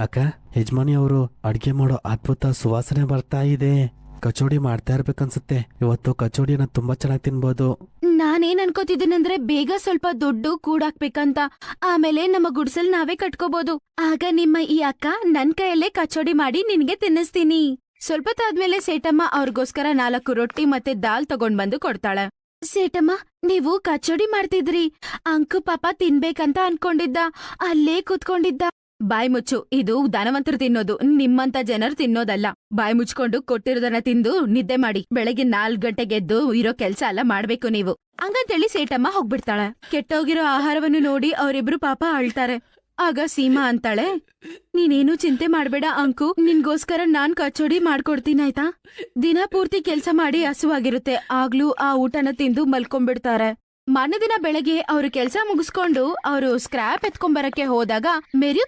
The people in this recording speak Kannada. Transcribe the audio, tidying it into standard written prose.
ಅಕ್ಕ, ಯಜಮಾನಿ ಅವರು ಅಡ್ಗೆ ಮಾಡೋ ಅದ್ಭುತ ಸುವಾಸನೆ ಬರ್ತಾ ಇದೆ. ಕಚೋಡಿ ಮಾಡ್ತಾ ಇರ್ಬೇಕನ್ಸುತ್ತೆ. ಇವತ್ತು ಕಚೋಡಿನ ತುಂಬಾ ಚೆನ್ನಾಗಿ ತಿನ್ಬೋದು. ನಾನೇನ್ ಅನ್ಕೋತಿದ್ದೀನಂದ್ರೆ ಬೇಗ ಸ್ವಲ್ಪ ದುಡ್ಡು ಕೂಡಾಕ್ಬೇಕಂತ. ಆಮೇಲೆ ನಮ್ಮ ಗುಡ್ಸಲ್ ನಾವೇ ಕಟ್ಕೋಬಹುದು. ಆಗ ನಿಮ್ಮ ಈ ಅಕ್ಕ ನನ್ ಕೈಯಲ್ಲೇ ಕಚೋಡಿ ಮಾಡಿ ನಿನ್ಗೆ ತಿನ್ನಿಸ್ತೀನಿ. ಸ್ವಲ್ಪ ತಾದ್ಮೇಲೆ ಸೇಟಮ್ಮ ಅವ್ರಿಗೋಸ್ಕರ 4 ರೊಟ್ಟಿ ಮತ್ತೆ ದಾಲ್ ತಗೊಂಡ್ ಬಂದು ಕೊಡ್ತಾಳೆ. ಸೇಟಮ್ಮ, ನೀವು ಕಚೋಡಿ ಮಾಡ್ತಿದ್ರಿ. ಅಂಕು ಪಾಪ ತಿನ್ಬೇಕಂತ ಅನ್ಕೊಂಡಿದ್ದ, ಅಲ್ಲೇ ಕೂತ್ಕೊಂಡಿದ್ದ. ಬಾಯ್ ಮುಚ್ಚು, ಇದು ಧನವಂತರು ತಿನ್ನೋದು, ನಿಮ್ಮಂತ ಜನರು ತಿನ್ನೋದಲ್ಲ. ಬಾಯ್ ಮುಚ್ಕೊಂಡು ಕೊಟ್ಟಿರೋದನ್ನ ತಿಂದು ನಿದ್ದೆ ಮಾಡಿ. ಬೆಳಗ್ಗೆ 4 ಗಂಟೆಗೆ ಎದ್ದು ಇರೋ ಕೆಲ್ಸ ಎಲ್ಲ ಮಾಡ್ಬೇಕು ನೀವು. ಹಂಗಂತೇಳಿ ಸೇಟಮ್ಮ ಹೋಗ್ಬಿಡ್ತಾಳೆ. ಕೆಟ್ಟೋಗಿರೋ ಆಹಾರವನ್ನು ನೋಡಿ ಅವರಿಬ್ರು ಪಾಪ ಅಳ್ತಾರೆ. ಆಗ ಸೀಮಾ ಅಂತಾಳೆ, ನೀನೇನು ಚಿಂತೆ ಮಾಡ್ಬೇಡ ಅಂಕು, ನಿನ್ಗೋಸ್ಕರ ನಾನ್ ಕಚೋಡಿ ಮಾಡ್ಕೊಡ್ತೀನಾಯ್ತಾ. ದಿನ ಪೂರ್ತಿ ಕೆಲ್ಸ ಮಾಡಿ ಹಸುವಾಗಿರುತ್ತೆ, ಆಗ್ಲೂ ಆ ಊಟನ ತಿಂದು ಮಲ್ಕೊಂಡ್ಬಿಡ್ತಾರೆ. ಮಾರನೇ ದಿನ ಬೆಳಗ್ಗೆ ಅವ್ರು ಕೆಲ್ಸ ಮುಗಿಸ್ಕೊಂಡು ಅವರು ಸ್ಕ್ರಾಪ್ ಎತ್ಕೊಂಬರಕ್ಕೆ ಹೋದಾಗ ಮೇರಿ